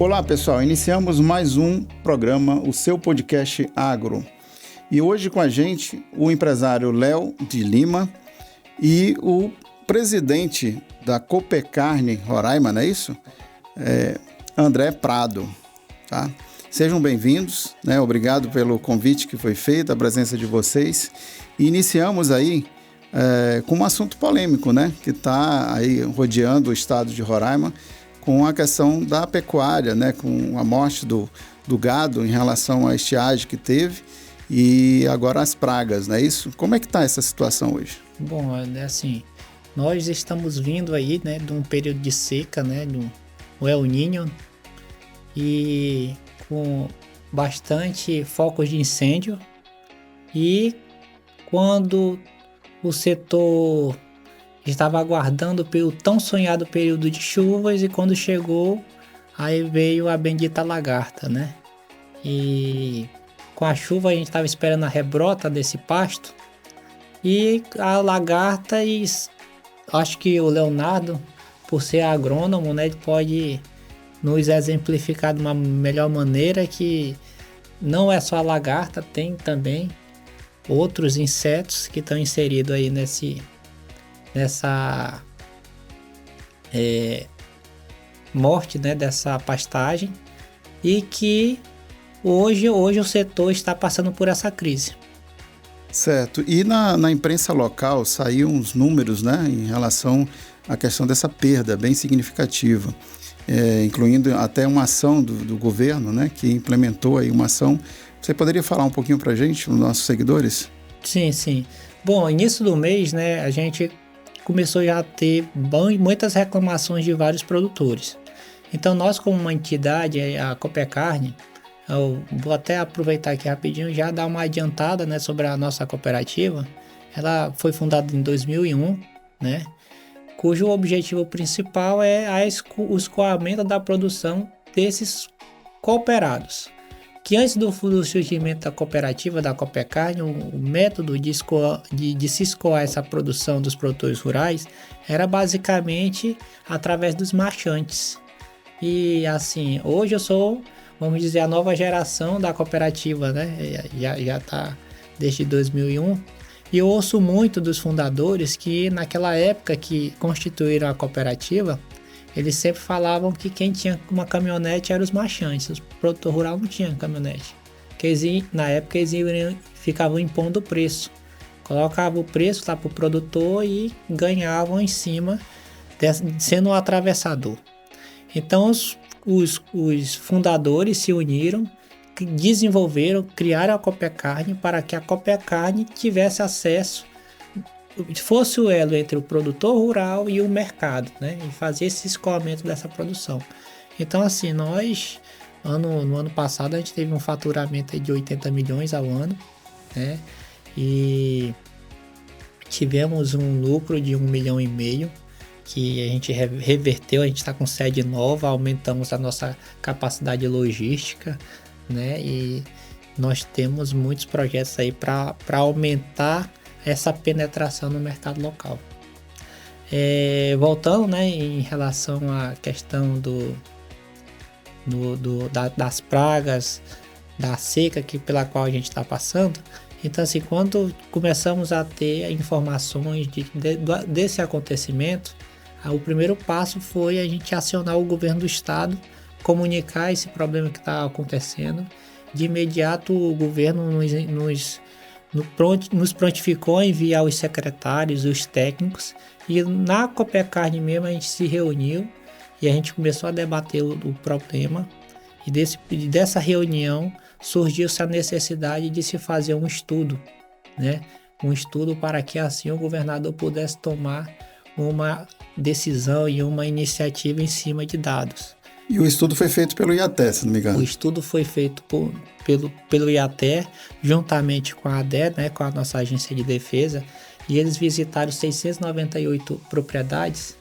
Olá, pessoal. Iniciamos mais um programa, o seu podcast Agro. E hoje com a gente o empresário Léo de Lima e o presidente da Copecarne Roraima, não é isso? André Prado, tá? Sejam bem-vindos, né? Obrigado pelo convite que foi feito, a presença de vocês. E iniciamos aí com um assunto polêmico, né? Que está aí rodeando o estado de Roraima, com a questão da pecuária, né? Com a morte do gado em relação à estiagem que teve e agora as pragas, não é isso? Como é que está essa situação hoje? Bom, é assim, nós estamos vindo aí, né, de um período de seca, né, do El Niño, e com bastante focos de incêndio, e quando o setor estava aguardando pelo tão sonhado período de chuvas, e quando chegou, aí veio a bendita lagarta, né? E com a chuva a gente estava esperando a rebrota desse pasto, e a lagarta, e acho que o Leonardo, por ser agrônomo, né, ele pode nos exemplificar de uma melhor maneira que não é só a lagarta, tem também outros insetos que estão inseridos aí nessa morte, né, dessa pastagem, e que hoje o setor está passando por essa crise. Certo. E na imprensa local saíram uns números, né, em relação à questão dessa perda bem significativa, incluindo até uma ação do governo, né, que implementou aí uma ação. Você poderia falar um pouquinho para a gente, os nossos seguidores? Sim. Bom, início do mês, né, a gente começou já a ter muitas reclamações de vários produtores. Então nós, como uma entidade, a Copecarne, eu vou até aproveitar aqui rapidinho e já dar uma adiantada, né, sobre a nossa cooperativa. Ela foi fundada em 2001, né, cujo objetivo principal é o escoamento da produção desses cooperados. Que antes do surgimento da cooperativa, da Copecarne, o método de se escoar essa produção dos produtores rurais era basicamente através dos marchantes. E assim, hoje eu sou, vamos dizer, a nova geração da cooperativa, né? Já está desde 2001. E eu ouço muito dos fundadores que naquela época que constituíram a cooperativa, eles sempre falavam que quem tinha uma caminhonete eram os marchantes. O produtor rural não tinha caminhonete. Na época eles ficavam impondo o preço. Colocavam o preço lá para o produtor e ganhavam em cima, sendo um atravessador. Então os fundadores se uniram, desenvolveram, criaram a Copecarne para que a Copecarne tivesse acesso, fosse o elo entre o produtor rural e o mercado, né? E fazer esse escoamento dessa produção. Então, assim, nós, no ano passado, a gente teve um faturamento de 80 milhões ao ano, né? E tivemos um lucro de 1,5 milhão, que a gente reverteu. A gente está com sede nova, aumentamos a nossa capacidade logística, né? E nós temos muitos projetos aí para aumentar essa penetração no mercado local. Voltando, né, em relação à questão das pragas, da seca pela qual a gente está passando. Então, assim, quando começamos a ter informações desse acontecimento, o primeiro passo foi a gente acionar o governo do estado, comunicar esse problema que está acontecendo. De imediato, o governo nos prontificou a enviar os secretários, os técnicos, e na Copecarne mesmo a gente se reuniu e a gente começou a debater o problema, e dessa reunião surgiu-se a necessidade de se fazer um estudo, né? Um estudo para que assim o governador pudesse tomar uma decisão e uma iniciativa em cima de dados. E o estudo foi feito pelo IATE, se não me engano. O estudo foi feito pelo IATE, juntamente com a ADE, né, com a nossa agência de defesa, e eles visitaram 698 propriedades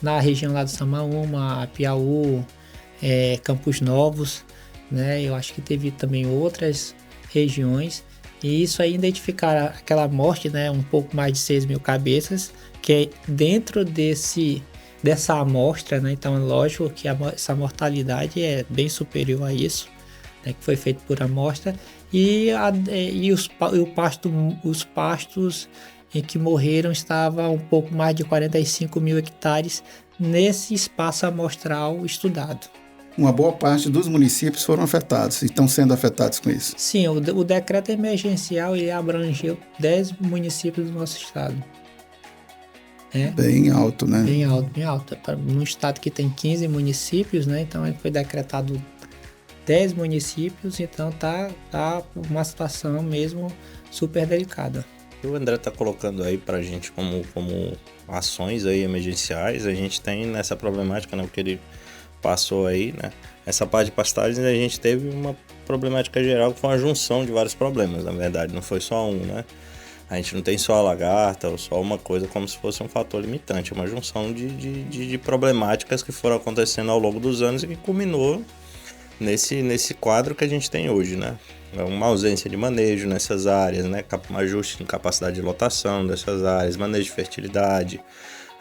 na região lá do Samaúma, Piauí, Campos Novos, né? Eu acho que teve também outras regiões, e isso aí identificaram aquela morte, né, um pouco mais de 6 mil cabeças, que dentro desse dessa amostra, né? Então, lógico que essa mortalidade é bem superior a isso, né? Que foi feito por amostra, os pastos em que morreram estavam um pouco mais de 45 mil hectares nesse espaço amostral estudado. Uma boa parte dos municípios foram afetados e estão sendo afetados com isso. Sim, o decreto emergencial ele abrangeu 10 municípios do nosso estado. Bem alto, né? Bem alto, bem alto. Num estado que tem 15 municípios, né? Então foi decretado 10 municípios, então tá uma situação mesmo super delicada. O André está colocando aí para a gente como ações aí emergenciais, a gente tem nessa problemática, né, o que ele passou aí, né, essa parte de pastagens, a gente teve uma problemática geral que foi uma junção de vários problemas, na verdade, não foi só um, né, a gente não tem só a lagarta ou só uma coisa como se fosse um fator limitante, é uma junção de problemáticas que foram acontecendo ao longo dos anos e que culminou nesse quadro que a gente tem hoje, né? Uma ausência de manejo nessas áreas, né? Um ajuste em capacidade de lotação dessas áreas, manejo de fertilidade.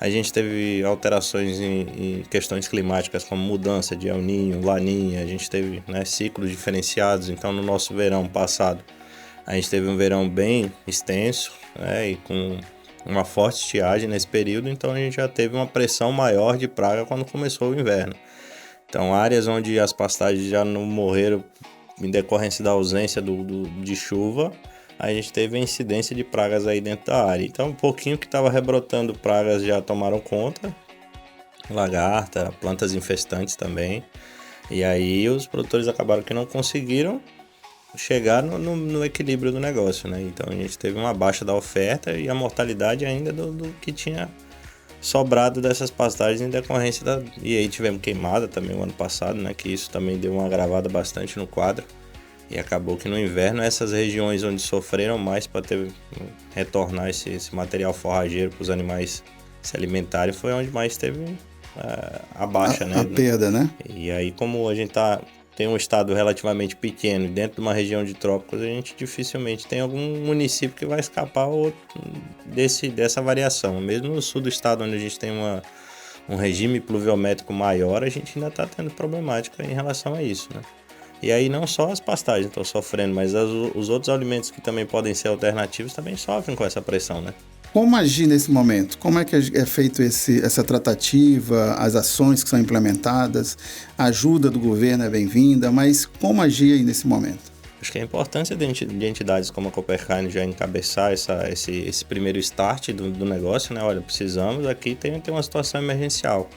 A gente teve alterações em questões climáticas como mudança de El Niño, Laninha, a gente teve, né, ciclos diferenciados. Então, no nosso verão passado, a gente teve um verão bem extenso, né, e com uma forte estiagem nesse período, então a gente já teve uma pressão maior de praga quando começou o inverno. Então, áreas onde as pastagens já não morreram em decorrência da ausência de chuva, a gente teve a incidência de pragas aí dentro da área. Então, um pouquinho que estava rebrotando pragas já tomaram conta, lagarta, plantas infestantes também. E aí os produtores acabaram que não conseguiram chegar no equilíbrio do negócio, né? Então, a gente teve uma baixa da oferta e a mortalidade ainda do que tinha sobrado dessas pastagens em decorrência E aí tivemos queimada também o ano passado, né? Que isso também deu uma agravada bastante no quadro. E acabou que no inverno essas regiões onde sofreram mais para retornar esse material forrageiro para os animais se alimentarem foi onde mais teve a baixa, né? A perda, né? E aí, como a gente tem um estado relativamente pequeno dentro de uma região de trópicos, a gente dificilmente tem algum município que vai escapar dessa variação. Mesmo no sul do estado, onde a gente tem um regime pluviométrico maior, a gente ainda está tendo problemática em relação a isso, né? E aí não só as pastagens estão sofrendo, mas os outros alimentos que também podem ser alternativos também sofrem com essa pressão, né? Como agir nesse momento? Como é que é feito essa tratativa, as ações que são implementadas, a ajuda do governo é bem-vinda, mas como agir aí nesse momento? Acho que a importância de entidades como a Coopercarne já encabeçar esse primeiro start do negócio, né? Olha, precisamos, aqui tem uma situação emergencial.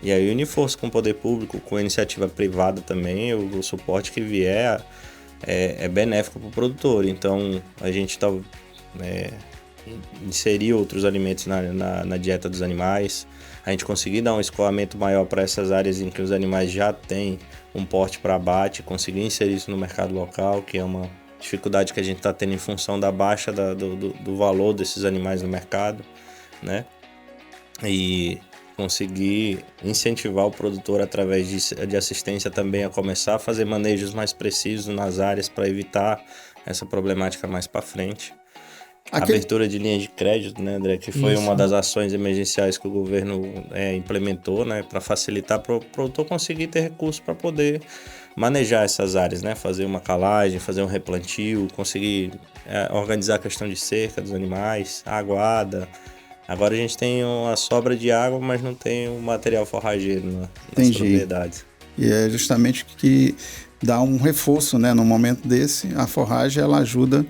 E aí unir força com o poder público, com a iniciativa privada também, o suporte que vier é benéfico para o produtor. Então, a gente inserir outros alimentos na dieta dos animais, a gente conseguir dar um escoamento maior para essas áreas em que os animais já têm um porte para abate, conseguir inserir isso no mercado local, que é uma dificuldade que a gente está tendo em função da baixa do valor desses animais no mercado, né? E conseguir incentivar o produtor através de assistência também a começar a fazer manejos mais precisos nas áreas para evitar essa problemática mais para frente. Abertura de linhas de crédito, né, André? Que foi uma das ações emergenciais que o governo implementou, né, para facilitar para o produtor conseguir ter recursos para poder manejar essas áreas, né? Fazer uma calagem, fazer um replantio, conseguir organizar a questão de cerca dos animais, aguada. Agora a gente tem uma sobra de água, mas não tem o material forrageiro nas propriedades. E é justamente que dá um reforço, né? No momento desse, a forragem ela ajuda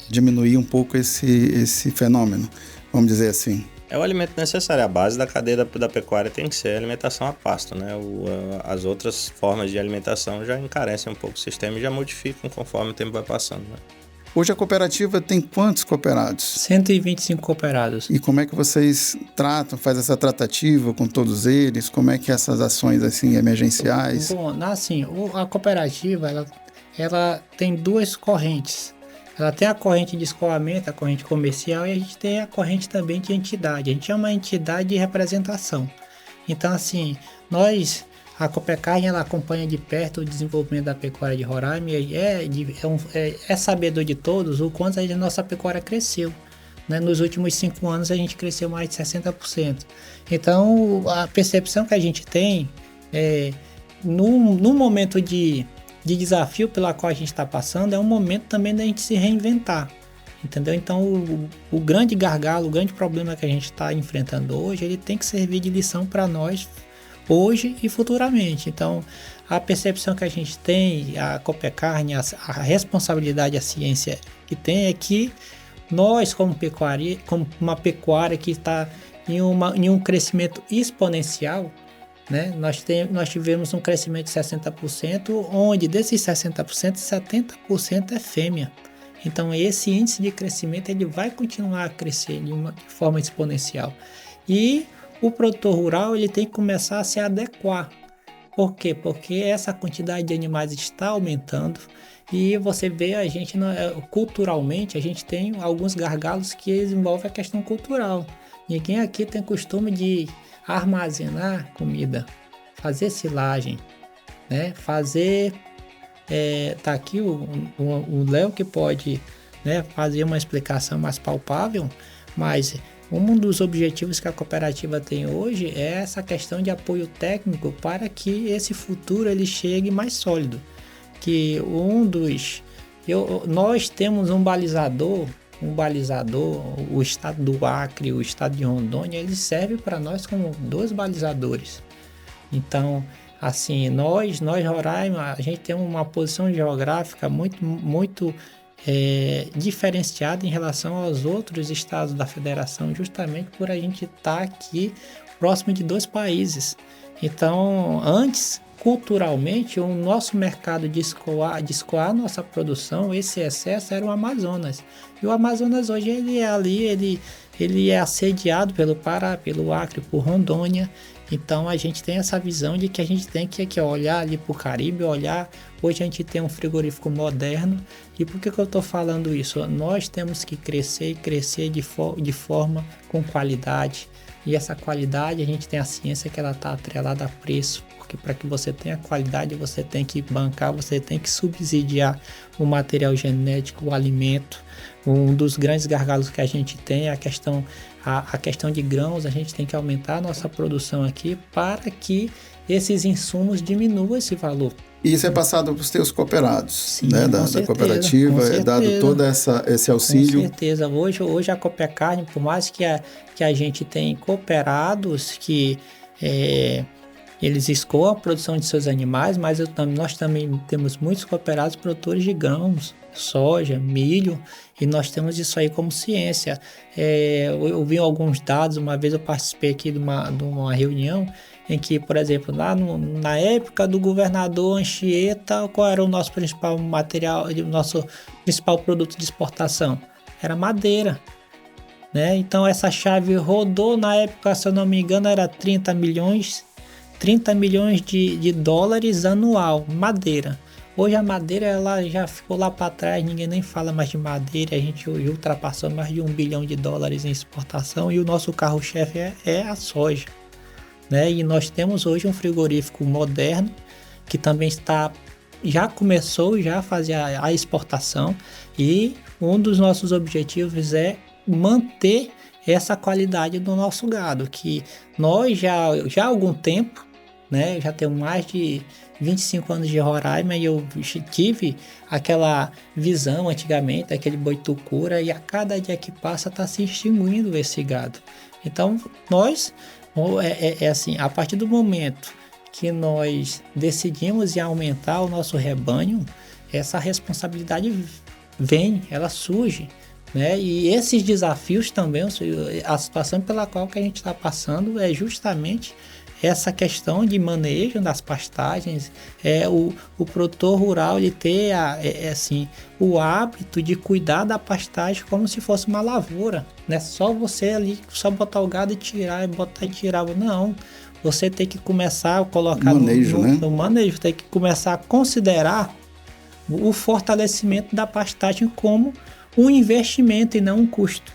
diminuir um pouco esse fenômeno, vamos dizer assim. É o alimento necessário, a base da cadeia da pecuária tem que ser a alimentação a pasto, né? As outras formas de alimentação já encarecem um pouco o sistema e já modificam conforme o tempo vai passando, né? Hoje a cooperativa tem quantos cooperados? 125 cooperados. E como é que vocês faz essa tratativa com todos eles? Como é que essas ações assim emergenciais? Bom, assim, a cooperativa ela tem duas correntes. Ela tem a corrente de escoamento, a corrente comercial, e a gente tem a corrente também de entidade. A gente é uma entidade de representação. Então, assim, a Coopercarne, ela acompanha de perto o desenvolvimento da pecuária de Roraima e é sabedor de todos o quanto a nossa pecuária cresceu. né? Nos últimos 5 anos a gente cresceu mais de 60%. Então, a percepção que a gente tem no momento de desafio pela qual a gente está passando, é um momento também da gente se reinventar, entendeu? Então, o grande gargalo, o grande problema que a gente está enfrentando hoje, ele tem que servir de lição para nós hoje e futuramente. Então, a percepção que a gente tem, a Copecarne, a responsabilidade, a ciência que tem é que nós, como uma pecuária que está em um crescimento exponencial, né? Nós tivemos um crescimento de 60%, onde desses 60%, 70% é fêmea. Então, esse índice de crescimento ele vai continuar a crescer de forma exponencial. E o produtor rural ele tem que começar a se adequar. Por quê? Porque essa quantidade de animais está aumentando e você vê a gente, culturalmente, a gente tem alguns gargalos que envolvem a questão cultural. Ninguém aqui tem costume de armazenar comida, fazer silagem, né? Tá aqui o Léo que pode, né, fazer uma explicação mais palpável, mas um dos objetivos que a cooperativa tem hoje é essa questão de apoio técnico para que esse futuro ele chegue mais sólido. Que nós temos um balizador, o estado do Acre, o estado de Rondônia, ele serve para nós como 2 balizadores. Então, assim, nós Roraima, a gente tem uma posição geográfica muito diferenciada em relação aos outros estados da federação, justamente por a gente estar aqui próximo de 2 países. Então, antes, culturalmente, o nosso mercado de escoar nossa produção, esse excesso era o Amazonas. E o Amazonas hoje ele é assediado pelo Pará, pelo Acre, por Rondônia. Então a gente tem essa visão de que a gente tem que olhar ali para o Caribe, hoje a gente tem um frigorífico moderno. E por que eu estou falando isso? Nós temos que crescer de forma com qualidade. E essa qualidade, a gente tem a ciência que ela está atrelada a preço, porque para que você tenha qualidade, você tem que bancar, você tem que subsidiar o material genético, o alimento. Um dos grandes gargalos que a gente tem é a questão de grãos. A gente tem que aumentar a nossa produção aqui para que esses insumos diminuam esse valor. E isso é passado para os teus cooperados, sim, né? Da cooperativa, é dado todo esse auxílio. Com certeza. Hoje a Copecarne, por mais que a gente tem cooperados que eles escoam a produção de seus animais, mas nós também temos muitos cooperados produtores de grãos, soja, milho, e nós temos isso aí como ciência. Eu vi alguns dados, uma vez eu participei aqui de uma reunião em que, por exemplo, lá na época do governador Anchieta, qual era o nosso principal material, o nosso principal produto de exportação? Era madeira, né? Então essa chave rodou na época, se eu não me engano, era 30 milhões de dólares anual, madeira. Hoje a madeira ela já ficou lá para trás, ninguém nem fala mais de madeira, a gente hoje ultrapassou mais de $1 bilhão em exportação e o nosso carro-chefe é a soja, né? E nós temos hoje um frigorífico moderno que também já começou a fazer a exportação e um dos nossos objetivos é manter essa qualidade do nosso gado, que nós já há algum tempo, né, já tenho mais de 25 anos de Roraima e eu tive aquela visão antigamente, aquele boi tucura, e a cada dia que passa está se extinguindo esse gado. Então nós, assim, a partir do momento que nós decidimos em aumentar o nosso rebanho, essa responsabilidade ela surge, né? E esses desafios também, a situação pela qual que a gente está passando é justamente essa questão de manejo das pastagens, o produtor rural ele ter assim, o hábito de cuidar da pastagem como se fosse uma lavoura, né? Só você ali, só botar o gado e tirar, não. Você tem que começar a colocar no manejo, tem que começar a considerar o fortalecimento da pastagem como um investimento e não um custo.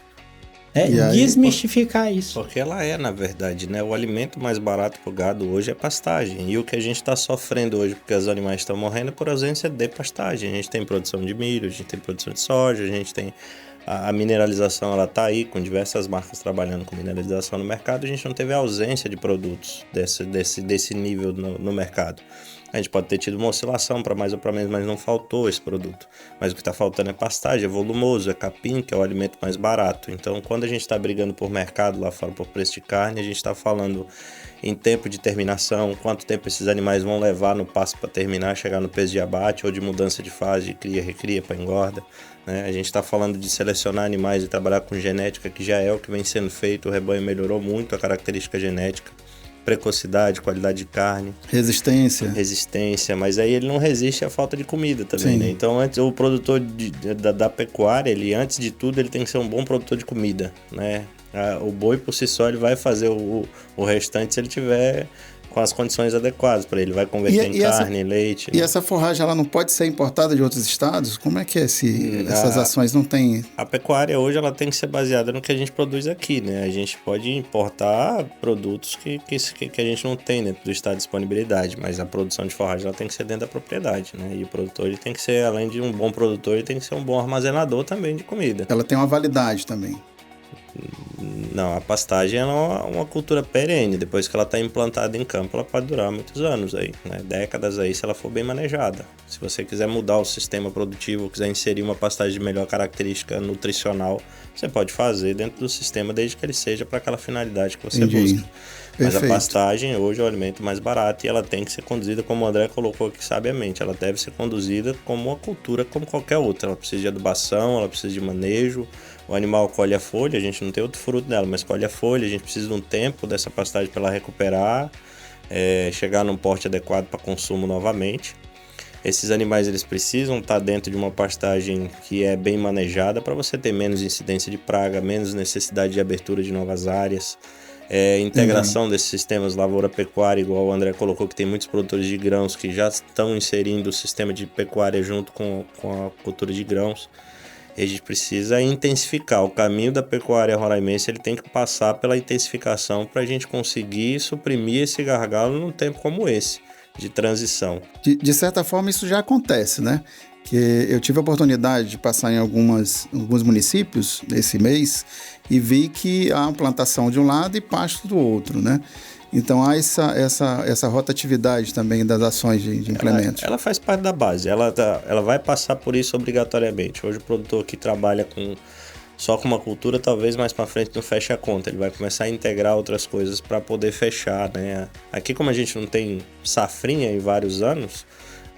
Desmistificar isso. Porque ela na verdade, né? O alimento mais barato para o gado hoje é pastagem. E o que a gente está sofrendo hoje, porque os animais estão morrendo, é por ausência de pastagem. A gente tem produção de milho, a gente tem produção de soja, a gente tem a mineralização ela está aí, com diversas marcas trabalhando com mineralização no mercado, a gente não teve ausência de produtos desse nível no mercado. A gente pode ter tido uma oscilação para mais ou para menos, mas não faltou esse produto. Mas o que está faltando é pastagem, é volumoso, é capim, que é o alimento mais barato. Então, quando a gente está brigando por mercado lá fora, por preço de carne, a gente está falando em tempo de terminação, quanto tempo esses animais vão levar no pasto para terminar, chegar no peso de abate ou de mudança de fase, de cria, recria para engorda. Né? A gente está falando de selecionar animais e trabalhar com genética, que já é o que vem sendo feito. O rebanho melhorou muito a característica genética. Precocidade, qualidade de carne. Resistência, mas aí ele não resiste à falta de comida também, né? Então, antes, o produtor da pecuária, ele, antes de tudo, ele tem que ser um bom produtor de comida, né? O boi, por si só, ele vai fazer o restante se ele tiver com as condições adequadas para ele. Vai converter em carne, leite. E essa forragem, ela não pode ser importada de outros estados? Como é que é essas ações não têm... A pecuária hoje, ela tem que ser baseada no que a gente produz aqui, né? A gente pode importar produtos que a gente não tem dentro do estado de disponibilidade, mas a produção de forragem, ela tem que ser dentro da propriedade, né? E o produtor, ele tem que ser, além de um bom produtor, ele tem que ser um bom armazenador também de comida. Ela tem uma validade também. Não, a pastagem é uma cultura perene. Depois que ela está implantada em campo, ela pode durar muitos anos aí, né? Décadas aí, se ela for bem manejada. Se você quiser mudar o sistema produtivo, quiser inserir uma pastagem de melhor característica nutricional, você pode fazer dentro do sistema, desde que ele seja para aquela finalidade que você busca. Mas a pastagem hoje é o alimento mais barato e ela tem que ser conduzida, como o André colocou aqui sabiamente, ela deve ser conduzida como uma cultura como qualquer outra. Ela precisa de adubação, ela precisa de manejo. O animal colhe a folha, a gente não tem outro fruto dela, mas colhe a folha, a gente precisa de um tempo dessa pastagem para ela recuperar, chegar num porte adequado para consumo novamente. Esses animais, eles precisam estar dentro de uma pastagem que é bem manejada para você ter menos incidência de praga, menos necessidade de abertura de novas áreas. Integração desses sistemas lavoura-pecuária, igual o André colocou, que tem muitos produtores de grãos que já estão inserindo o sistema de pecuária junto com a cultura de grãos. E a gente precisa intensificar. O caminho da pecuária roraimense, ele tem que passar pela intensificação para a gente conseguir suprimir esse gargalo num tempo como esse, de transição. De certa forma, isso já acontece, né? Que eu tive a oportunidade de passar em alguns municípios esse mês e vi que há uma plantação de um lado e pasto do outro, né? Então há essa rotatividade também das ações de implementos. Ela faz parte da base, ela vai passar por isso obrigatoriamente. Hoje o produtor que trabalha só com uma cultura, talvez mais para frente não feche a conta. Ele vai começar a integrar outras coisas para poder fechar, né? Aqui, como a gente não tem safrinha em vários anos,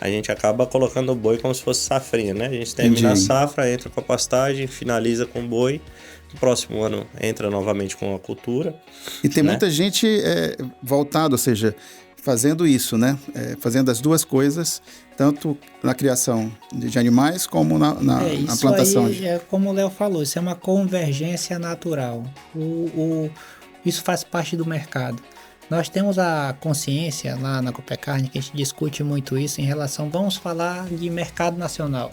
a gente acaba colocando o boi como se fosse safrinha, né? A gente termina a safra, entra com a pastagem, finaliza com o boi. No próximo ano entra novamente com a cultura. E tem muita gente voltada, ou seja, fazendo isso, né? Fazendo as duas coisas, tanto na criação de animais como na plantação. Aí, como o Léo falou, isso é uma convergência natural. Isso faz parte do mercado. Nós temos a consciência lá na Copecarne, que a gente discute muito isso em relação, vamos falar de mercado nacional,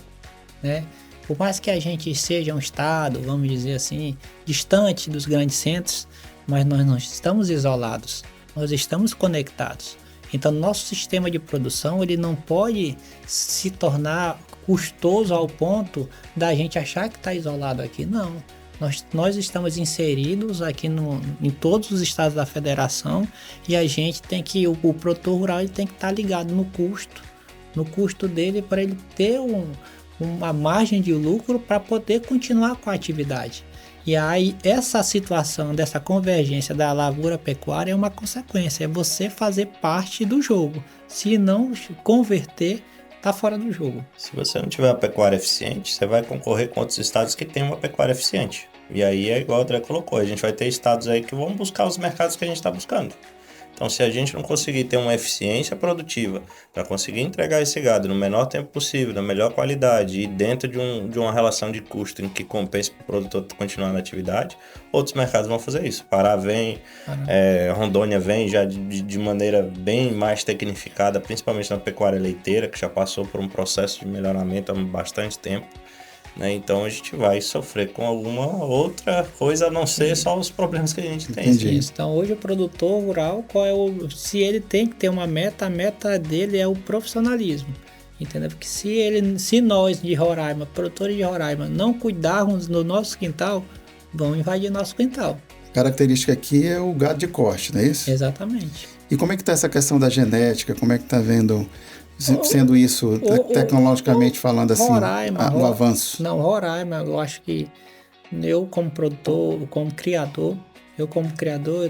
né? Por mais que a gente seja um estado, vamos dizer assim, distante dos grandes centros, mas nós não estamos isolados, nós estamos conectados. Então, nosso sistema de produção, ele não pode se tornar custoso ao ponto da gente achar que está isolado aqui. Não, nós estamos inseridos aqui em todos os estados da federação e a gente tem que, o produtor rural, ele tem que estar ligado no custo dele, para ele ter uma margem de lucro para poder continuar com a atividade. E aí essa situação dessa convergência da lavoura pecuária é uma consequência, é você fazer parte do jogo. Se não converter, tá fora do jogo. Se você não tiver uma pecuária eficiente, você vai concorrer com outros estados que têm uma pecuária eficiente. E aí é igual o André colocou, a gente vai ter estados aí que vão buscar os mercados que a gente está buscando. Então, se a gente não conseguir ter uma eficiência produtiva para conseguir entregar esse gado no menor tempo possível, na melhor qualidade e dentro de uma relação de custo em que compense para o produtor continuar na atividade, outros mercados vão fazer isso. Pará vem, Rondônia vem já de maneira bem mais tecnificada, principalmente na pecuária leiteira, que já passou por um processo de melhoramento há bastante tempo. Né? Então a gente vai sofrer com alguma outra coisa a não ser só os problemas que a gente tem. Então hoje o produtor rural, se ele tem que ter uma meta, a meta dele é o profissionalismo. Entendeu? Porque se nós de Roraima, produtores de Roraima, não cuidarmos do nosso quintal, vão invadir nosso quintal. A característica aqui é o gado de corte, não é isso? Exatamente. E como é que está essa questão da genética? Como é que está vendo, sendo isso, tecnologicamente falando assim, o avanço? Não, Roraima, eu acho que eu como produtor, como criador,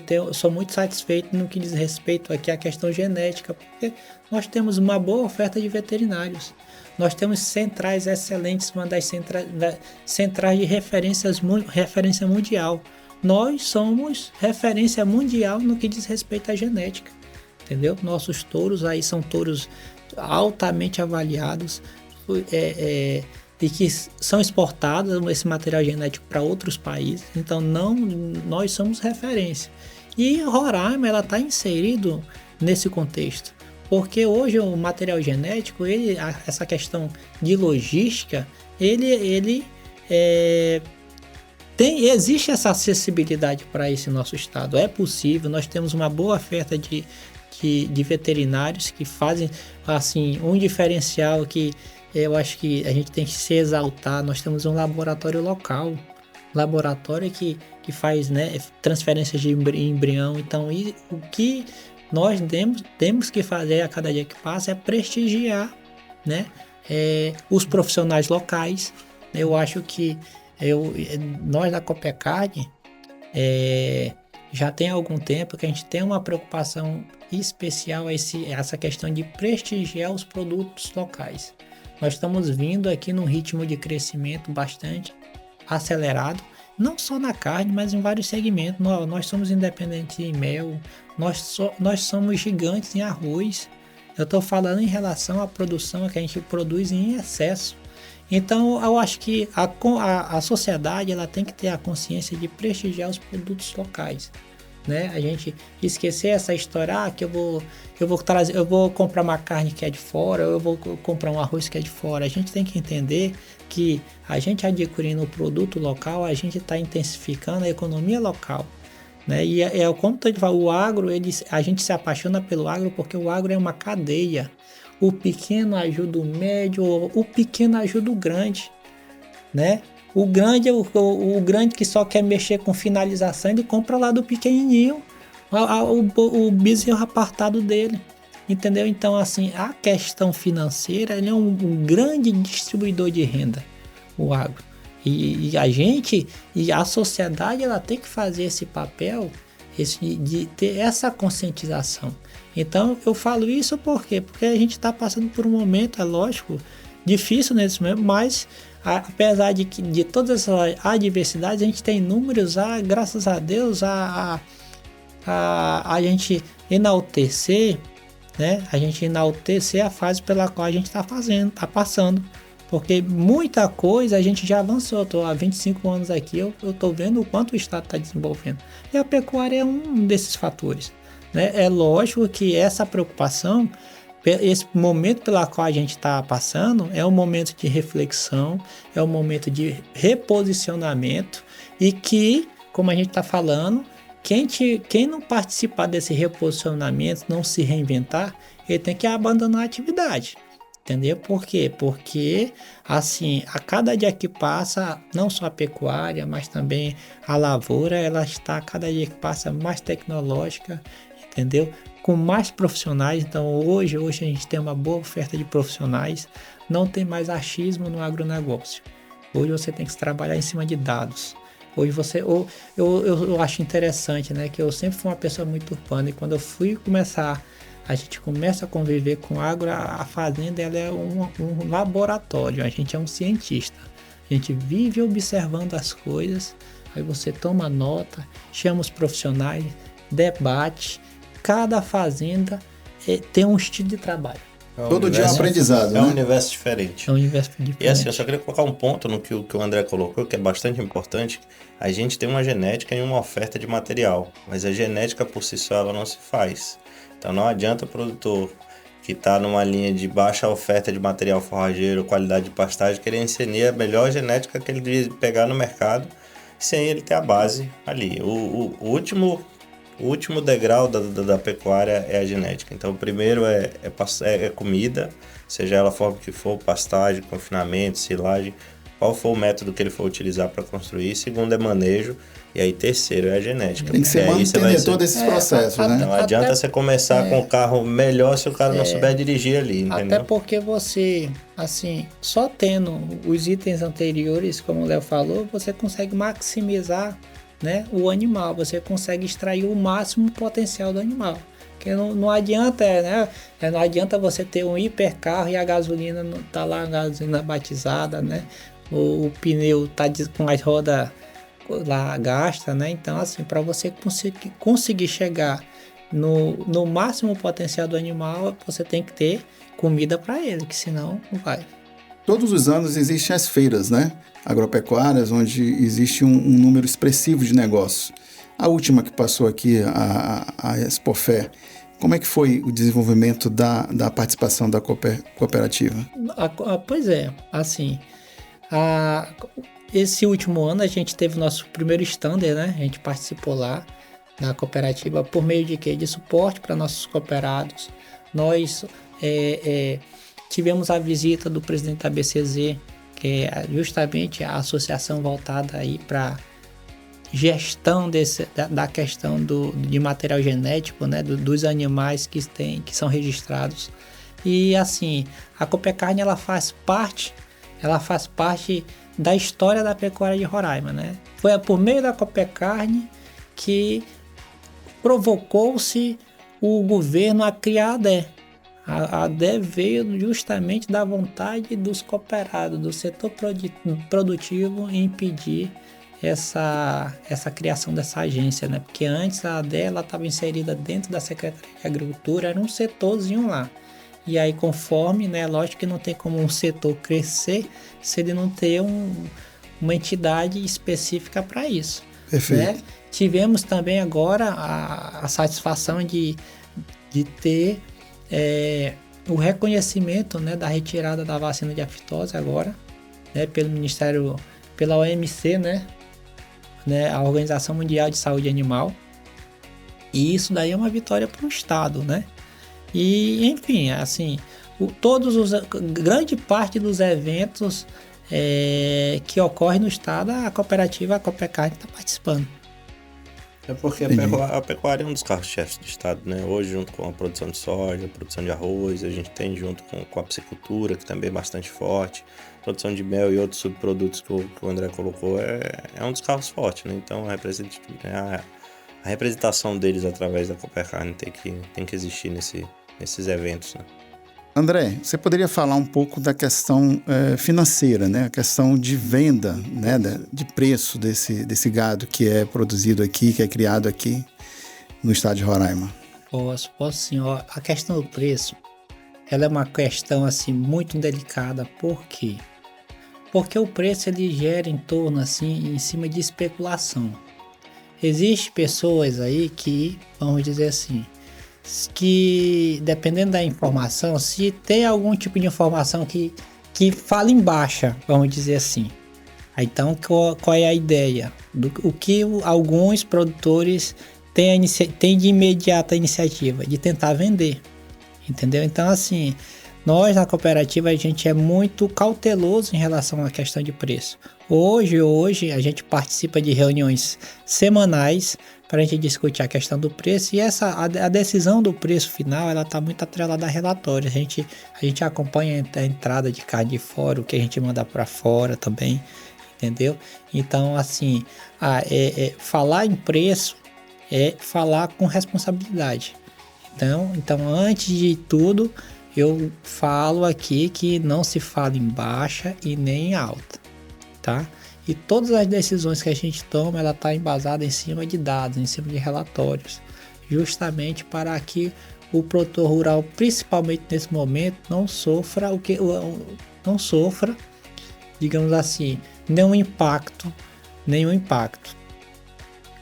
eu sou muito satisfeito no que diz respeito aqui à questão genética, porque nós temos uma boa oferta de veterinários. Nós temos centrais excelentes, uma das centrais de referência mundial. Nós somos referência mundial no que diz respeito à genética, entendeu? Nossos touros aí são touros altamente avaliados e que são exportados esse material genético para outros países. Então nós somos referência. E Roraima ela está inserido nesse contexto, porque hoje o material genético, essa questão de logística, existe essa acessibilidade para esse nosso estado. É possível, nós temos uma boa oferta de veterinários que fazem assim um diferencial que eu acho que a gente tem que se exaltar. Nós temos um laboratório local, laboratório que faz, né, transferências de embrião. Então, o que nós temos que fazer a cada dia que passa é prestigiar, né, os profissionais locais. Eu acho que nós da Copecarne já tem algum tempo que a gente tem uma preocupação especial a essa questão de prestigiar os produtos locais. Nós estamos vindo aqui num ritmo de crescimento bastante acelerado, não só na carne, mas em vários segmentos. Nós somos independentes em mel, nós somos gigantes em arroz. Eu estou falando em relação à produção que a gente produz em excesso. Então, eu acho que a sociedade ela tem que ter a consciência de prestigiar os produtos locais, né? A gente esquecer essa história que eu vou comprar uma carne que é de fora, ou eu vou comprar um arroz que é de fora. A gente tem que entender que a gente adquirindo o produto local, a gente está intensificando a economia local, né? E como eu falo, o agro, a gente se apaixona pelo agro porque o agro é uma cadeia. O pequeno ajuda o médio, o pequeno ajuda o grande, né? O grande é o grande que só quer mexer com finalização, ele compra lá do pequenininho o bezerro apartado dele, entendeu? Então, assim, a questão financeira, ele é um grande distribuidor de renda, o agro. E a sociedade, ela tem que fazer esse papel de ter essa conscientização. Então, eu falo isso por quê? Porque a gente está passando por um momento, é lógico, difícil nesse momento, mas apesar de todas essas adversidades, a gente tem números, graças a Deus, a gente enaltecer, né? A gente enaltecer a fase pela qual a gente está passando. Porque muita coisa a gente já avançou. Eu estou há 25 anos aqui, eu estou vendo o quanto o Estado está desenvolvendo. E a pecuária é um desses fatores, né? É lógico que essa preocupação, esse momento pela qual a gente está passando, é um momento de reflexão, é um momento de reposicionamento e que, como a gente está falando, quem não participar desse reposicionamento, não se reinventar, ele tem que abandonar a atividade. Entendeu? Por quê? Porque, assim, a cada dia que passa, não só a pecuária, mas também a lavoura, ela está a cada dia que passa mais tecnológica, entendeu? Com mais profissionais. Então, hoje a gente tem uma boa oferta de profissionais, não tem mais achismo no agronegócio. Hoje você tem que trabalhar em cima de dados. Hoje eu acho interessante, né? Que eu sempre fui uma pessoa muito urbana e quando eu fui a gente começa a conviver com agro, a fazenda ela é um laboratório, a gente é um cientista. A gente vive observando as coisas, aí você toma nota, chama os profissionais, debate. Cada fazenda tem um estilo de trabalho. Todo dia é um aprendizado, né? Um universo diferente. É um universo diferente. E assim, eu só queria colocar um ponto no que o André colocou, que é bastante importante. A gente tem uma genética e uma oferta de material, mas a genética por si só ela não se faz. Então não adianta o produtor que está numa linha de baixa oferta de material forrageiro, qualidade de pastagem, querer inserir a melhor genética que ele devia pegar no mercado, sem ele ter a base ali. O último o último degrau da pecuária é a genética. Então, o primeiro é comida, seja ela a forma que for, pastagem, confinamento, silagem, qual for o método que ele for utilizar para construir. Segundo é manejo. E aí, terceiro é a genética. Tem que ser manter todos esses processos, né? Não adianta você começar com o carro melhor se o cara não souber dirigir ali, entendeu? Até porque você, assim, só tendo os itens anteriores, como o Léo falou, você consegue maximizar, né, o animal. Você consegue extrair o máximo potencial do animal. Porque não adianta, né? Não adianta você ter um hipercarro e a gasolina não tá lá, a gasolina batizada, né? O pneu tá com as rodas lá gasta, né? Então, assim, para você conseguir chegar no máximo potencial do animal, você tem que ter comida para ele, que senão não vai. Todos os anos existem as feiras, né? Agropecuárias, onde existe um número expressivo de negócios. A última que passou aqui, a Expofé, como é que foi o desenvolvimento da participação da cooperativa? Pois é, assim, esse último ano a gente teve nosso primeiro stander, né? A gente participou lá na cooperativa por meio de quê? De suporte para nossos cooperados. Nós tivemos a visita do presidente da BCZ, que é justamente a associação voltada aí para gestão da questão de material genético, né? Dos animais que são registrados. E assim, a Copecarne ela faz parte da história da pecuária de Roraima, né? Foi por meio da Copecarne que provocou-se o governo a criar a ADE. A ADE veio justamente da vontade dos cooperados, do setor produtivo, em impedir essa criação dessa agência, né? Porque antes a ADE estava inserida dentro da Secretaria de Agricultura, era um setorzinho lá. E aí, conforme, né, lógico que não tem como um setor crescer se ele não ter uma entidade específica para isso. Perfeito. Né? Tivemos também agora a satisfação de ter o reconhecimento, né, da retirada da vacina de aftose agora, né, pelo Ministério, pela OMC, né, a Organização Mundial de Saúde Animal. E isso daí é uma vitória para o Estado, né? E, enfim, assim, grande parte dos eventos que ocorrem no estado, a cooperativa, a Copecarne está participando. É porque a pecuária é um dos carros-chefes do estado, né? Hoje, junto com a produção de soja, a produção de arroz, a gente tem junto com a piscicultura, que também é bastante forte, produção de mel e outros subprodutos que o André colocou, é um dos carros fortes, né? Então, a representação deles através da Copecarne tem que existir nesses eventos, né? André, você poderia falar um pouco da questão financeira, né? A questão de venda, né? De preço desse gado que é produzido aqui, que é criado aqui no estado de Roraima. Posso sim. Ó, a questão do preço, ela é uma questão assim muito delicada. Por quê? Porque o preço ele gera em torno assim, em cima de especulação. Existem pessoas aí que, vamos dizer assim, que dependendo da informação, se tem algum tipo de informação que fala em baixa, vamos dizer assim. Então, qual é a ideia? O que alguns produtores têm de imediata iniciativa? De tentar vender, entendeu? Então, assim, nós na cooperativa, a gente é muito cauteloso em relação à questão de preço. Hoje a gente participa de reuniões semanais para a gente discutir a questão do preço, e a decisão do preço final, ela está muito atrelada a relatórios. A gente acompanha a entrada de carne de fora, o que a gente manda para fora também, entendeu? Então, assim, falar em preço é falar com responsabilidade. Então, antes de tudo, eu falo aqui que não se fala em baixa e nem em alta, tá? E todas as decisões que a gente toma, ela está embasada em cima de dados, em cima de relatórios, justamente para que o produtor rural, principalmente nesse momento, não sofra, digamos assim, nenhum impacto.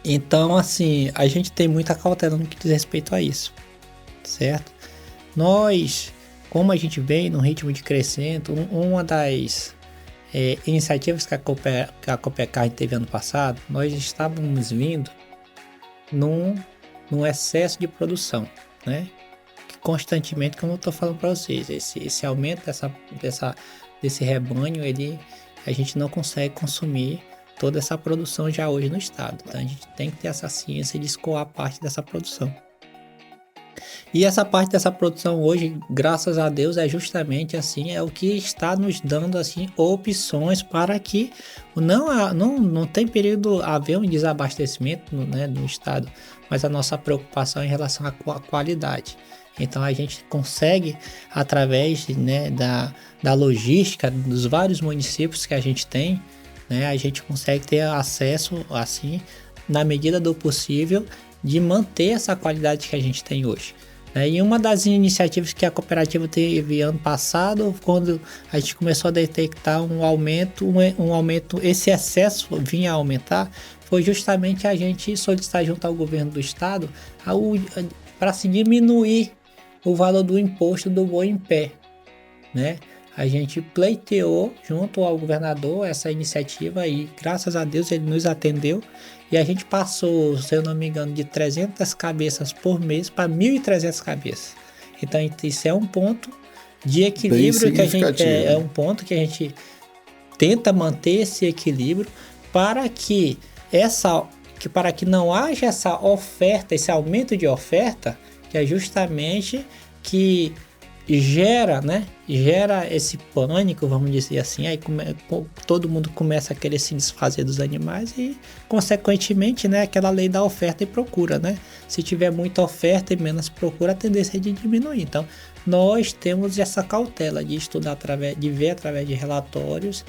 Então, assim, a gente tem muita cautela no que diz respeito a isso, certo? Nós, como a gente vem num ritmo de crescimento, uma das iniciativas que a Copecarne teve ano passado, nós estávamos vindo num excesso de produção, né? Que constantemente, como eu estou falando para vocês, esse aumento desse rebanho, a gente não consegue consumir toda essa produção já hoje no estado. Então a gente tem que ter essa ciência de escoar parte dessa produção. E essa parte dessa produção hoje, graças a Deus, é justamente assim, é o que está nos dando assim opções para que não tem perigo haver um desabastecimento, né, no estado, mas a nossa preocupação em relação à qualidade. Então a gente consegue, através, né, da logística dos vários municípios que a gente tem, né, a gente consegue ter acesso, assim, na medida do possível, de manter essa qualidade que a gente tem hoje. E uma das iniciativas que a cooperativa teve ano passado, quando a gente começou a detectar um aumento, esse excesso vinha a aumentar, foi justamente a gente solicitar junto ao governo do estado para se diminuir o valor do imposto do boi em pé, né? A gente pleiteou junto ao governador essa iniciativa e graças a Deus ele nos atendeu e a gente passou, se eu não me engano, de 300 cabeças por mês para 1.300 cabeças. Então isso é um ponto de equilíbrio que a gente é um ponto que a gente tenta manter esse equilíbrio para que não haja essa oferta, esse aumento de oferta, que é justamente que gera esse pânico, vamos dizer assim, aí todo mundo começa a querer se desfazer dos animais e, consequentemente, né, aquela lei da oferta e procura, né? Se tiver muita oferta e menos procura, a tendência é de diminuir. Então, nós temos essa cautela de estudar de ver através de relatórios,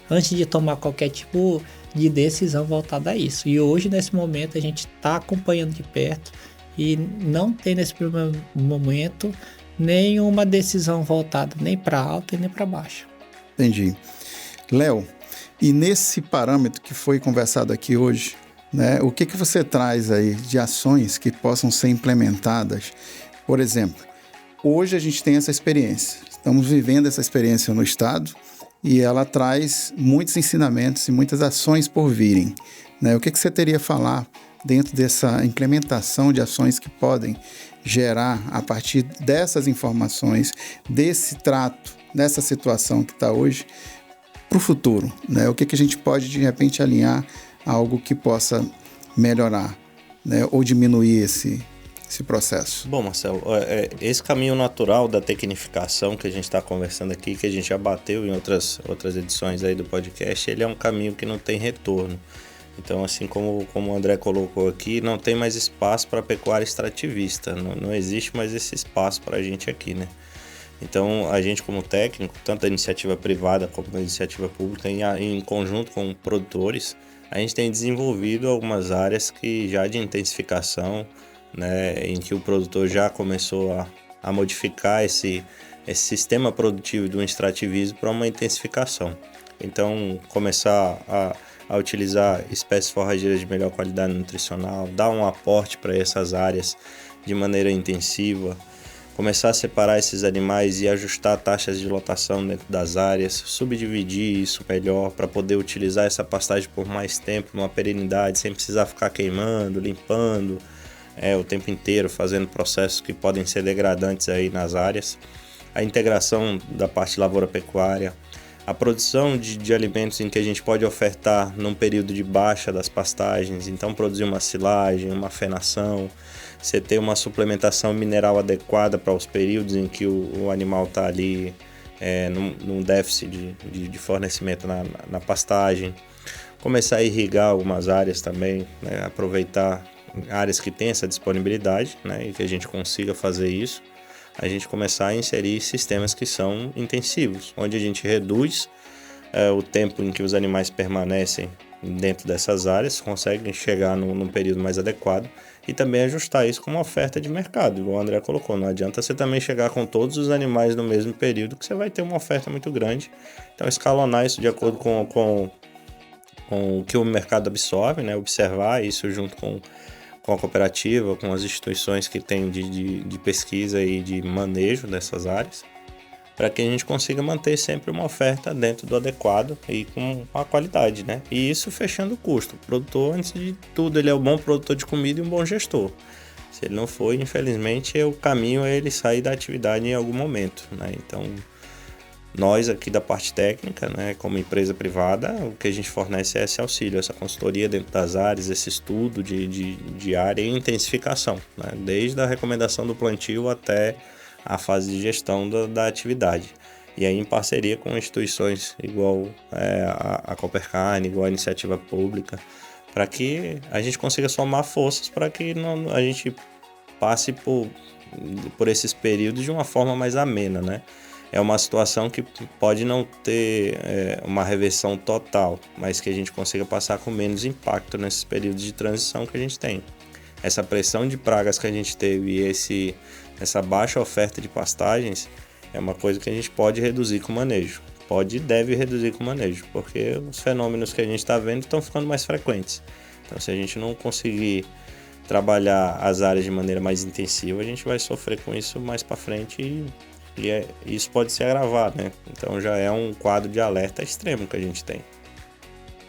antes de tomar qualquer tipo de decisão voltada a isso. E hoje, nesse momento, a gente está acompanhando de perto e não tem nesse primeiro momento nenhuma decisão voltada nem para alta e nem para baixo. Entendi. Léo, e nesse parâmetro que foi conversado aqui hoje, né, o que você traz aí de ações que possam ser implementadas? Por exemplo, hoje a gente tem essa experiência, estamos vivendo essa experiência no estado e ela traz muitos ensinamentos e muitas ações por virem, né? O que você teria a falar dentro dessa implementação de ações que podem gerar, a partir dessas informações, desse trato, dessa situação que está hoje, para o futuro, né? O que a gente pode, de repente, alinhar a algo que possa melhorar, né? Ou diminuir esse processo? Bom, Marcelo, esse caminho natural da tecnificação que a gente está conversando aqui, que a gente já bateu em outras edições aí do podcast, ele é um caminho que não tem retorno. Então, assim como o André colocou aqui, não tem mais espaço para pecuária extrativista, não existe mais esse espaço para a gente aqui, né? Então, a gente como técnico, tanto a iniciativa privada como a iniciativa pública, em conjunto com produtores, a gente tem desenvolvido algumas áreas que já de intensificação, né, em que o produtor já começou a modificar esse sistema produtivo do extrativismo para uma intensificação. Então, começar a utilizar espécies forrageiras de melhor qualidade nutricional, dar um aporte para essas áreas de maneira intensiva, começar a separar esses animais e ajustar taxas de lotação dentro das áreas, subdividir isso melhor para poder utilizar essa pastagem por mais tempo, numa perenidade, sem precisar ficar queimando, limpando o tempo inteiro, fazendo processos que podem ser degradantes aí nas áreas. A integração da parte lavoura-pecuária, a produção de alimentos em que a gente pode ofertar num período de baixa das pastagens, então produzir uma silagem, uma fenação, você ter uma suplementação mineral adequada para os períodos em que o animal está ali num déficit de fornecimento na pastagem, começar a irrigar algumas áreas também, né? Aproveitar áreas que têm essa disponibilidade, né? E que a gente consiga fazer isso. A gente começar a inserir sistemas que são intensivos, onde a gente reduz o tempo em que os animais permanecem dentro dessas áreas, conseguem chegar num período mais adequado e também ajustar isso com uma oferta de mercado, igual o André colocou. Não adianta você também chegar com todos os animais no mesmo período, que você vai ter uma oferta muito grande. Então, escalonar isso de acordo com o que o mercado absorve, né? Observar isso junto com a cooperativa, com as instituições que têm de pesquisa e de manejo dessas áreas, para que a gente consiga manter sempre uma oferta dentro do adequado e com a qualidade, né? E isso fechando o custo. O produtor, antes de tudo, ele é um bom produtor de comida e um bom gestor. Se ele não for, infelizmente, o caminho é ele sair da atividade em algum momento, né? Então, nós aqui da parte técnica, né, como empresa privada, o que a gente fornece é esse auxílio, essa consultoria dentro das áreas, esse estudo de área e intensificação, né? Desde a recomendação do plantio até a fase de gestão da atividade. E aí em parceria com instituições igual a Coopercarne, igual a iniciativa pública, para que a gente consiga somar forças para que a gente passe por esses períodos de uma forma mais amena, né? É uma situação que pode não ter uma reversão total, mas que a gente consiga passar com menos impacto nesses períodos de transição que a gente tem. Essa pressão de pragas que a gente teve e essa baixa oferta de pastagens é uma coisa que a gente pode reduzir com o manejo. Pode e deve reduzir com o manejo, porque os fenômenos que a gente está vendo estão ficando mais frequentes. Então, se a gente não conseguir trabalhar as áreas de maneira mais intensiva, a gente vai sofrer com isso mais para frente e isso pode se agravar, né? Então já é um quadro de alerta extremo que a gente tem.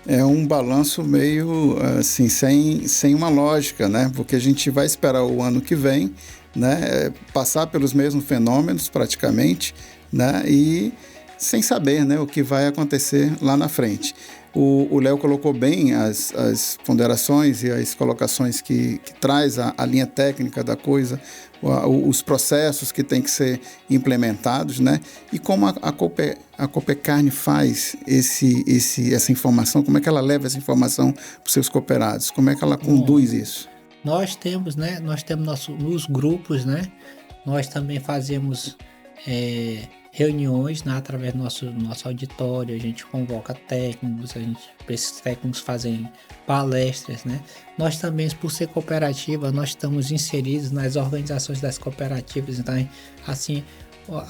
É um balanço meio assim, sem uma lógica, né? Porque a gente vai esperar o ano que vem, né? Passar pelos mesmos fenômenos praticamente, né? E sem saber, né, o que vai acontecer lá na frente. O Léo colocou bem as ponderações e as colocações que traz a linha técnica da coisa, os processos que têm que ser implementados, né? E como a Coopercarne faz essa informação, como é que ela leva essa informação para os seus cooperados? Como é que ela conduz isso? Nós temos nos grupos, né? Nós também fazemos reuniões, né, através do nosso auditório, a gente convoca técnicos, esses técnicos fazem palestras, né? Nós também, por ser cooperativa, nós estamos inseridos nas organizações das cooperativas, então, assim,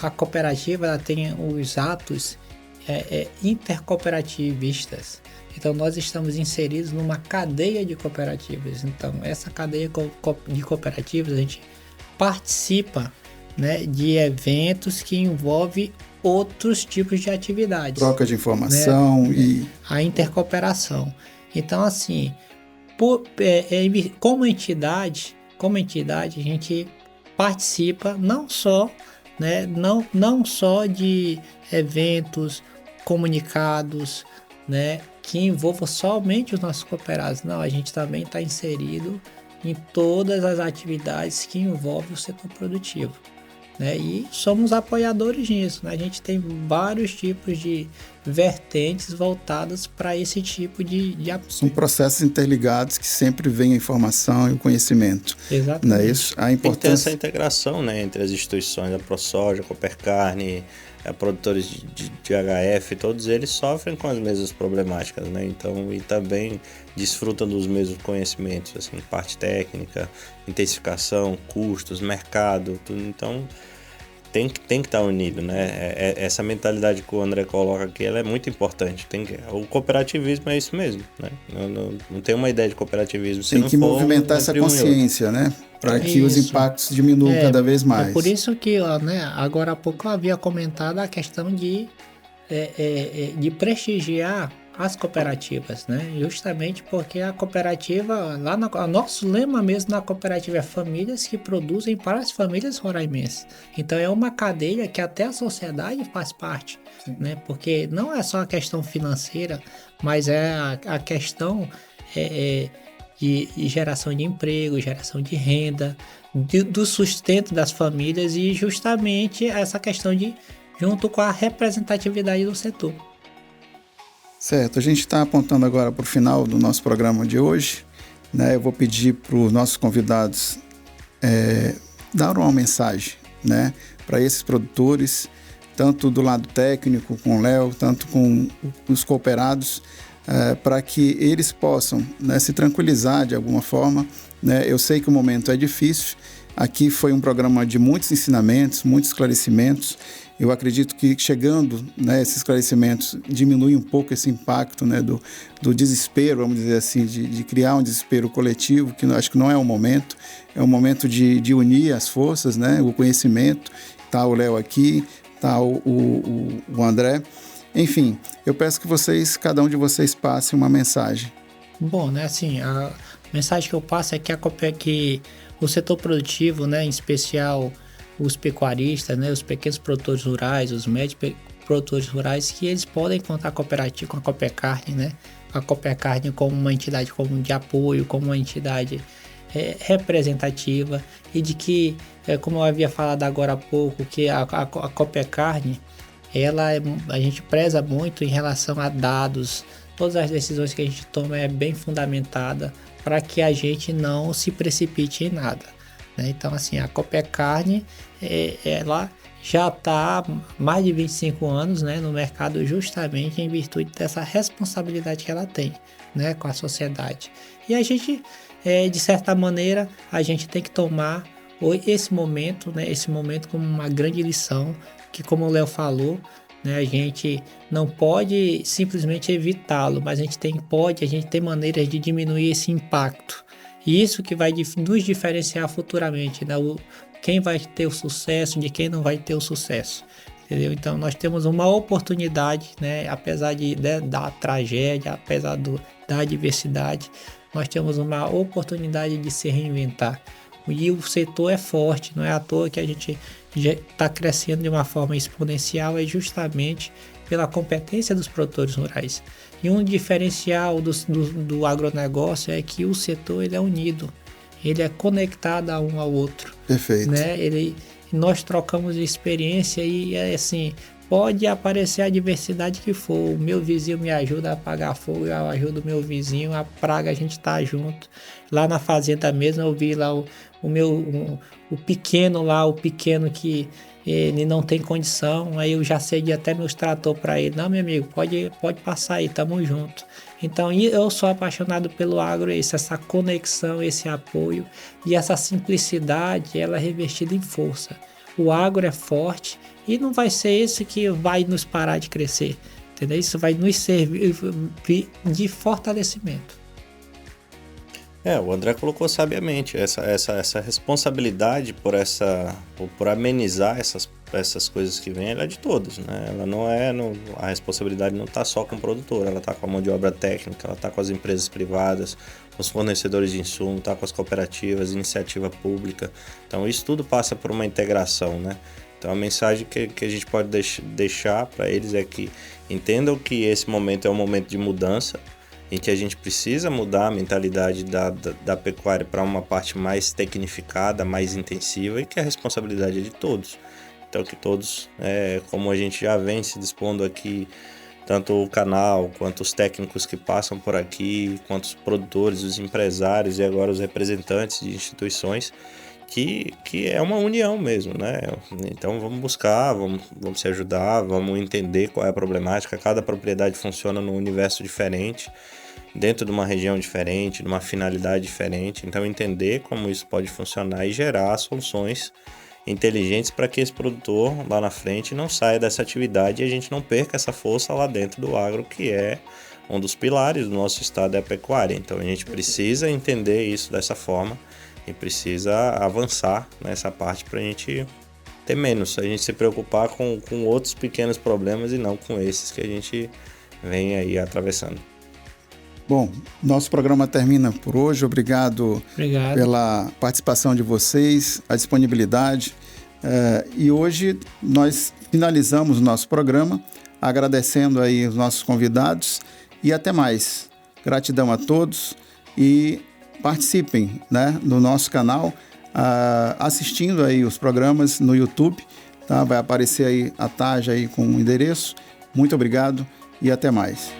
a cooperativa ela tem os atos intercooperativistas, então nós estamos inseridos numa cadeia de cooperativas, então essa cadeia de cooperativas a gente participa, né, de eventos que envolvem outros tipos de atividades. Troca de informação, né? E a intercooperação. Então, assim, como entidade, a gente participa não só, né, não só de eventos, comunicados, né, que envolvam somente os nossos cooperados. Não, a gente também está inserido em todas as atividades que envolvem o setor produtivo, né? E somos apoiadores nisso, né? A gente tem vários tipos de vertentes voltadas para esse tipo de apoio. São processos interligados que sempre vem a informação e o conhecimento. Exatamente. Não é isso? A importância... Tem que ter essa integração, né, entre as instituições, a ProSoja, a Coopercarne, a produtores de HF, todos eles sofrem com as mesmas problemáticas, né? Então, e também desfrutam dos mesmos conhecimentos, assim, parte técnica, intensificação, custos, mercado, tudo. Então, tem que estar unido, né? Essa mentalidade que o André coloca aqui, ela é muito importante. O cooperativismo é isso mesmo, né? Não tem uma ideia de cooperativismo. Tem que movimentar essa consciência, né? Para que os impactos diminuam cada vez mais. É por isso que, né, agora há pouco eu havia comentado a questão de prestigiar as cooperativas, né? Justamente porque a cooperativa, nosso lema mesmo na cooperativa é famílias que produzem para as famílias roraimenses. Então é uma cadeia que até a sociedade faz parte, né? Porque não é só a questão financeira, mas é a questão de geração de emprego, geração de renda, do sustento das famílias e justamente essa questão junto com a representatividade do setor. Certo, a gente está apontando agora para o final do nosso programa de hoje, né? Eu vou pedir para os nossos convidados dar uma mensagem, né, para esses produtores, tanto do lado técnico com o Léo, tanto com os cooperados, para que eles possam, né, se tranquilizar de alguma forma, né? Eu sei que o momento é difícil, aqui foi um programa de muitos ensinamentos, muitos esclarecimentos. Eu acredito que chegando, né, esses esclarecimentos diminui um pouco esse impacto, né, do desespero, vamos dizer assim, de criar um desespero coletivo, que acho que não é o momento. É o momento de unir as forças, né, o conhecimento. Está o Léo aqui, tá? O André. Enfim, eu peço que cada um de vocês passe uma mensagem. Bom, né, assim, a mensagem que eu passo é que o setor produtivo, né, em especial os pecuaristas, né, os pequenos produtores rurais, os médios produtores rurais, que eles podem contar com a Copecarne, né, a Copecarne como uma entidade de apoio, como uma entidade representativa, e de que, como eu havia falado agora há pouco, que a Copecarne, a gente preza muito em relação a dados. Todas as decisões que a gente toma é bem fundamentada para que a gente não se precipite em nada, né? Então, assim, a Copecarne, ela já está há mais de 25 anos, né, no mercado, justamente em virtude dessa responsabilidade que ela tem, né, com a sociedade. E a gente, de certa maneira, a gente tem que tomar esse momento, né, como uma grande lição, que, como o Léo falou, né, a gente não pode simplesmente evitá-lo, mas a gente tem maneiras de diminuir esse impacto. E isso que vai nos diferenciar futuramente, né, quem vai ter o sucesso de quem não vai ter o sucesso. Entendeu? Então nós temos uma oportunidade, né, apesar da tragédia, apesar da adversidade, nós temos uma oportunidade de se reinventar. E o setor é forte, não é à toa que a gente já está crescendo de uma forma exponencial, é justamente pela competência dos produtores rurais. E um diferencial do agronegócio é que o setor ele é unido, ele é conectado um ao outro. Perfeito. Né? Nós trocamos experiência e, assim, pode aparecer a adversidade que for. O meu vizinho me ajuda a apagar fogo, eu ajudo o meu vizinho, a praga a gente tá junto. Lá na fazenda mesmo eu vi lá o pequeno que ele não tem condição, aí eu já cedi até meus trator para ele. Não, meu amigo, pode passar aí, tamo junto. Então eu sou apaixonado pelo agro, essa conexão, esse apoio e essa simplicidade, ela é revestida em força. O agro é forte e não vai ser esse que vai nos parar de crescer, entendeu? Isso vai nos servir de fortalecimento. O André colocou sabiamente essa responsabilidade por amenizar essas coisas que vêm, ela é de todos, né? Ela não a responsabilidade não está só com o produtor, ela está com a mão de obra técnica, ela está com as empresas privadas, com os fornecedores de insumo, está com as cooperativas, iniciativa pública. Então isso tudo passa por uma integração, né? Então a mensagem que a gente pode deixar para eles é que entendam que esse momento é um momento de mudança, em que a gente precisa mudar a mentalidade da pecuária para uma parte mais tecnificada, mais intensiva, e que a responsabilidade é de todos. Então que todos, como a gente já vem se dispondo aqui, tanto o canal, quanto os técnicos que passam por aqui, quanto os produtores, os empresários e agora os representantes de instituições, que é uma união mesmo, né? Então vamos buscar, vamos se ajudar, vamos entender qual é a problemática. Cada propriedade funciona num universo diferente, dentro de uma região diferente, de uma finalidade diferente. Então entender como isso pode funcionar e gerar soluções inteligentes para que esse produtor lá na frente não saia dessa atividade e a gente não perca essa força lá dentro do agro, que é um dos pilares do nosso estado, é a pecuária. Então a gente precisa entender isso dessa forma e precisa avançar nessa parte para a gente ter menos, a gente se preocupar com outros pequenos problemas e não com esses que a gente vem aí atravessando. Bom, nosso programa termina por hoje. Obrigado pela participação de vocês, a disponibilidade. E hoje nós finalizamos o nosso programa agradecendo aí os nossos convidados e até mais. Gratidão a todos e participem, né, no nosso canal, assistindo aí os programas no YouTube, tá? Vai aparecer aí a tarja aí com o endereço. Muito obrigado e até mais.